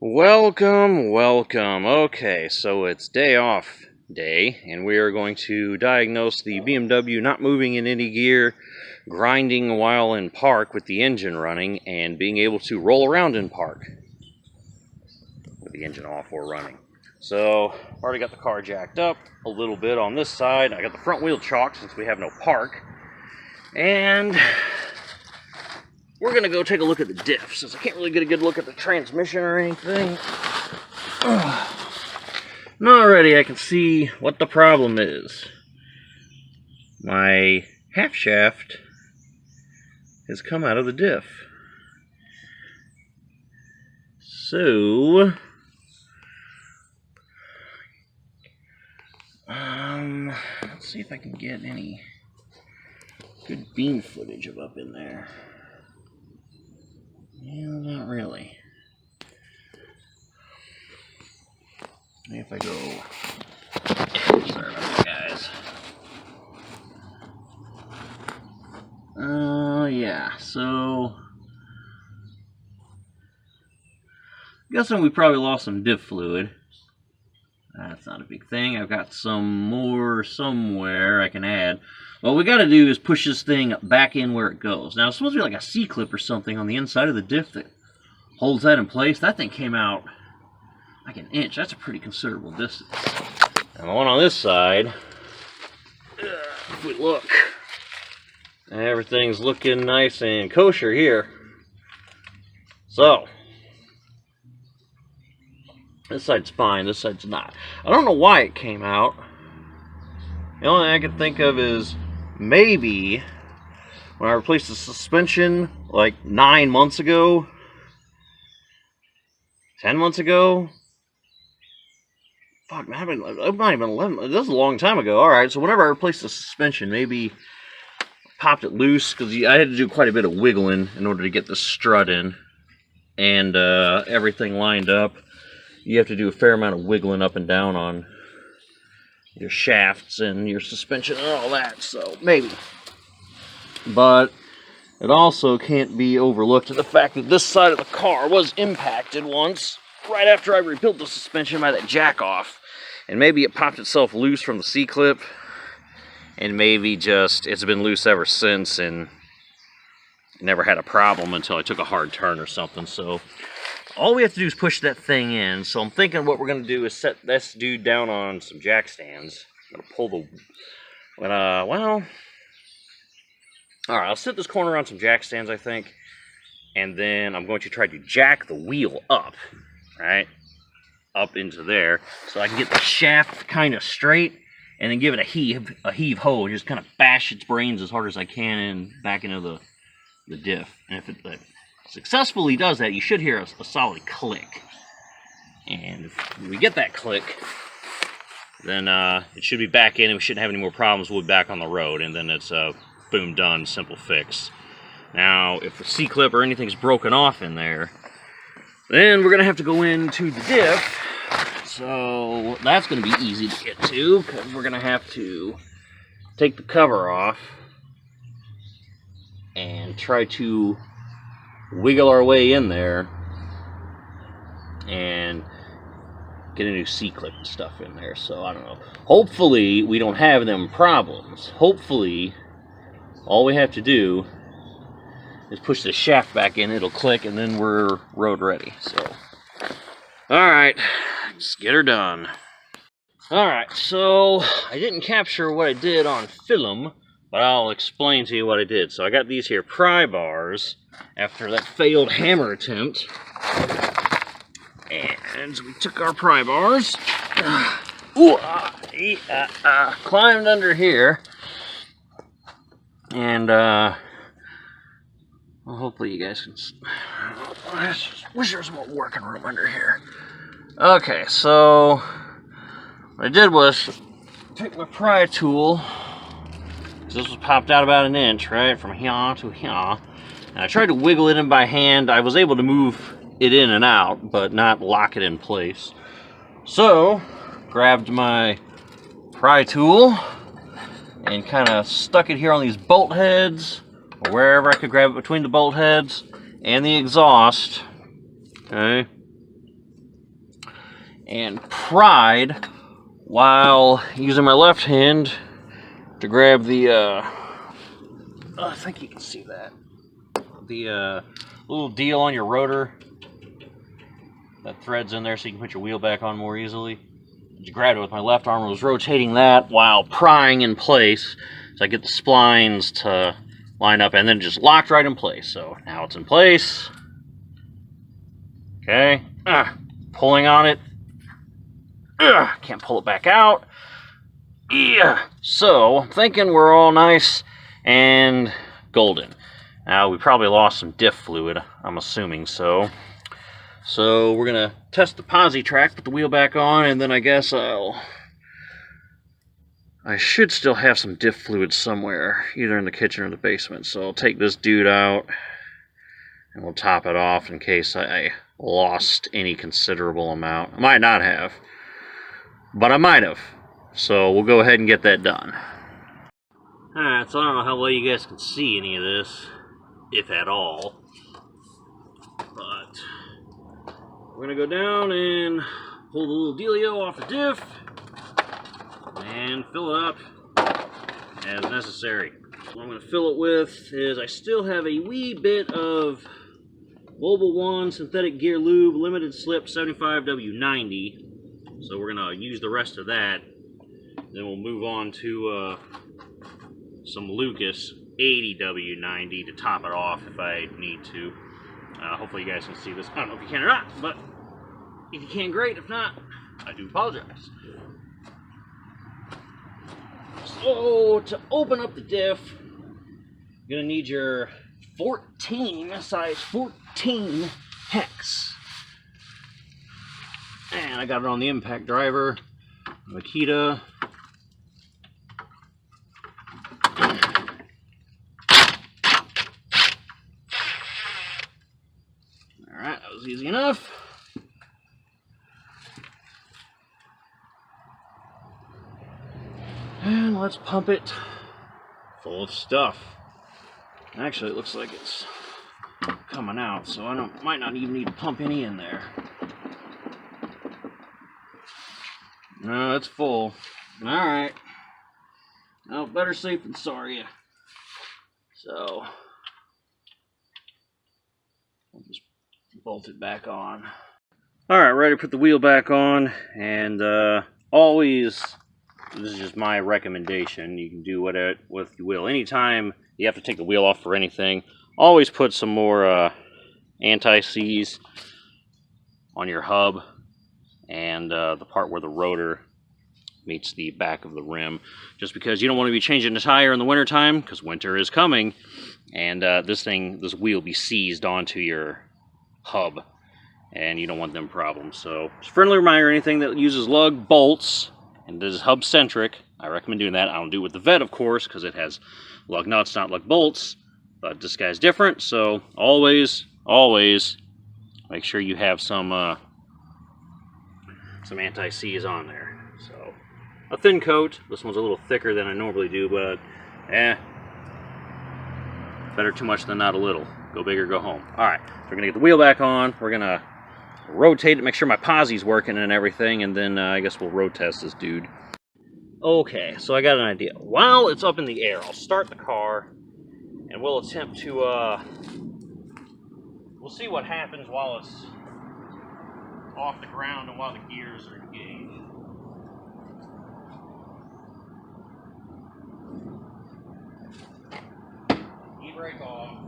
Welcome, welcome. Okay, so it's day off day, and we are going to diagnose the BMW not moving in any gear, grinding while in park with the engine running, and being able to roll around in park with the engine off or running. So, already got the car jacked up a little bit on this side. I got the front wheel chalked since we have no park. And we're going to go take a look at the diff, since I can't really get a good look at the transmission or anything. And already I can see what the problem is. My half shaft has come out of the diff. So, let's see if I can get any good beam footage of up in there. Yeah, not really. If I go... Sorry about that, guys. Yeah, so... Guessing we probably lost some diff fluid. That's not a big thing. I've got some more somewhere I can add. What we got to do is push this thing back in where it goes. Now, it's supposed to be like a C-clip or something on the inside of the diff that holds that in place. That thing came out like an inch. That's a pretty considerable distance. And the one on this side, if we look, everything's looking nice and kosher here. So, this side's fine, this side's not. I don't know why it came out. The only thing I can think of is maybe when I replaced the suspension like 9 months ago, 10 months ago. Fuck, man, it might have been 11. This is a long time ago. Alright, so whenever I replaced the suspension, maybe popped it loose, because I had to do quite a bit of wiggling in order to get the strut in and everything lined up. You have to do a fair amount of wiggling up and down on your shafts and your suspension and all that, so maybe. But it also can't be overlooked the fact that this side of the car was impacted once, right after I rebuilt the suspension by that jack off. And maybe it popped itself loose from the C-clip, and maybe just it's been loose ever since and never had a problem until I took a hard turn or something. So all we have to do is push that thing in. So I'm thinking what we're going to do is set this dude down on some jack stands. I'm going to pull the... well... Alright, I'll set this corner on some jack stands, I think. And then I'm going to try to jack the wheel up. Right? Up into there. So I can get the shaft kind of straight. And then give it a heave ho. And just kind of bash its brains as hard as I can in, back into the diff. And if it successfully does that, you should hear a solid click. And if we get that click, then it should be back in and we shouldn't have any more problems. We'll be back on the road, and then it's boom, done, simple fix. Now, if the C-clip or anything's broken off in there, then we're going to have to go into the diff. So that's going to be easy to get to, because we're going to have to take the cover off and try to wiggle our way in there and get a new C-clip and stuff in there. So I don't know. Hopefully we don't have them problems. Hopefully all we have to do is push the shaft back in, it'll click, and then we're road ready. So alright, let's get her done. Alright, so I didn't capture what I did on film, but I'll explain to you what I did. So I got these here pry bars after that failed hammer attempt. And we took our pry bars, climbed under here, and well, hopefully you guys can... I wish there was more working room under here. Okay, so what I did was take my pry tool, because this was popped out about an inch, right, from here to here, and I tried to wiggle it in by hand. I was able to move it in and out, but not lock it in place. So, grabbed my pry tool and kind of stuck it here on these bolt heads, or wherever I could grab it between the bolt heads and the exhaust. Okay. and pried while using my left hand to grab the, I think you can see that, the little deal on your rotor that threads in there so you can put your wheel back on more easily. I grabbed it with my left arm and was rotating that while prying in place so I get the splines to line up, and then just locked right in place. So now it's in place. Okay, pulling on it. Can't pull it back out. Yeah. So I'm thinking we're all nice and golden. Now we probably lost some diff fluid, I'm assuming so. So we're gonna test the posi track, put the wheel back on, and then I guess I should still have some diff fluid somewhere, either in the kitchen or the basement. So I'll take this dude out and we'll top it off in case I lost any considerable amount. I might not have, but I might have. So we'll go ahead and get that done. Alright, so I don't know how well you guys can see any of this, if at all. But we're going to go down and pull the little dealio off the diff and fill it up as necessary. What I'm going to fill it with is I still have a wee bit of Volvo 1 synthetic gear lube, limited slip 75W90. So we're going to use the rest of that. Then we'll move on to some Lucas 80W90 to top it off if I need to. Hopefully you guys can see this. I don't know if you can or not, but if you can, great. If not, I do apologize. So to open up the diff, you're going to need your size 14 hex. And I got it on the impact driver, Makita. Alright, that was easy enough. And let's pump it full of stuff. Actually, it looks like it's coming out, so I might not even need to pump any in there. No, it's full. Alright. Well, better safe than sorry. So, I'll just bolt it back on. Alright, ready to put the wheel back on, and always, this is just my recommendation, you can do what you will. Anytime you have to take the wheel off for anything, always put some more anti-seize on your hub and the part where the rotor meets the back of the rim, just because you don't want to be changing the tire in the wintertime, because winter is coming, and this wheel be seized onto your hub, and you don't want them problems. So, just a friendly reminder, anything that uses lug bolts and is hub centric, I recommend doing that. I don't do it with the Vet, of course, because it has lug nuts, not lug bolts, but this guy's different. So always make sure you have some anti-seize on there. So a thin coat. This one's a little thicker than I normally do, but better too much than not a little. Go big or go home. Alright, so we're going to get the wheel back on. We're going to rotate it, make sure my posi's working and everything, and then I guess we'll road test this dude. Okay, so I got an idea. While it's up in the air, I'll start the car, and we'll attempt to, we'll see what happens while it's off the ground and while the gears are engaged. E-brake off.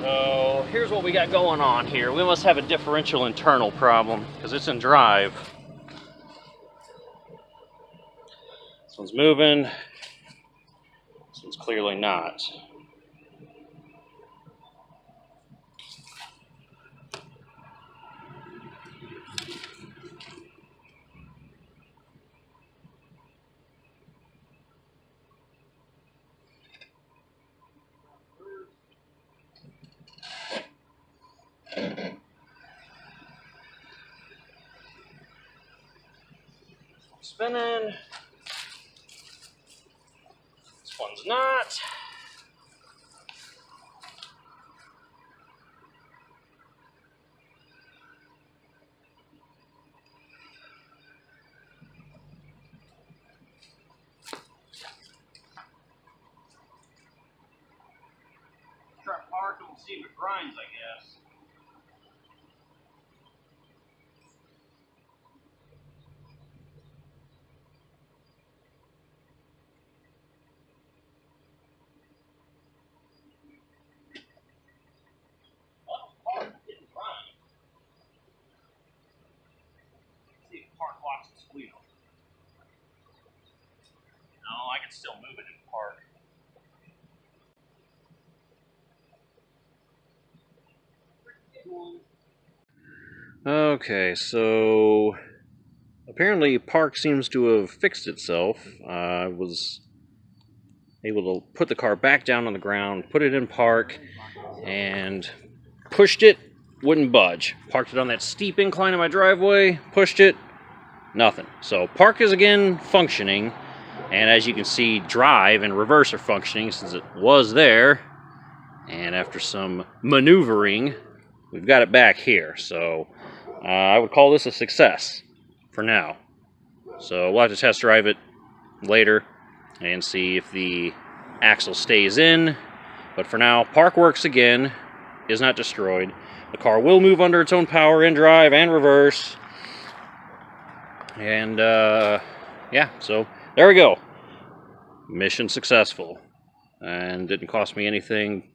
So here's what we got going on here. We must have a differential internal problem because it's in drive. This one's moving. This one's clearly not. Spinning. This one's not. Try to park and we'll see if it grinds, I guess. Park locks its wheel. No, I can still move it in park. Okay, so apparently park seems to have fixed itself. I was able to put the car back down on the ground, put it in park, and pushed it, wouldn't budge. Parked it on that steep incline in my driveway, pushed it, nothing. So park is again functioning, and as you can see, drive and reverse are functioning since it was there. And after some maneuvering, we've got it back here. So I would call this a success for now. So we'll have to test drive it later and see if the axle stays in. But for now, park works again, is not destroyed. The car will move under its own power in drive and reverse. And yeah, so there we go. Mission successful. And didn't cost me anything.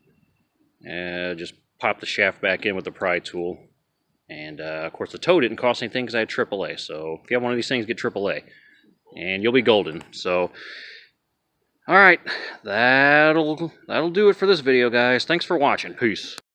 Just popped the shaft back in with the pry tool. And of course the tow didn't cost anything because I had AAA. So if you have one of these things, get AAA. And you'll be golden. So, alright, that'll do it for this video, guys. Thanks for watching. Peace.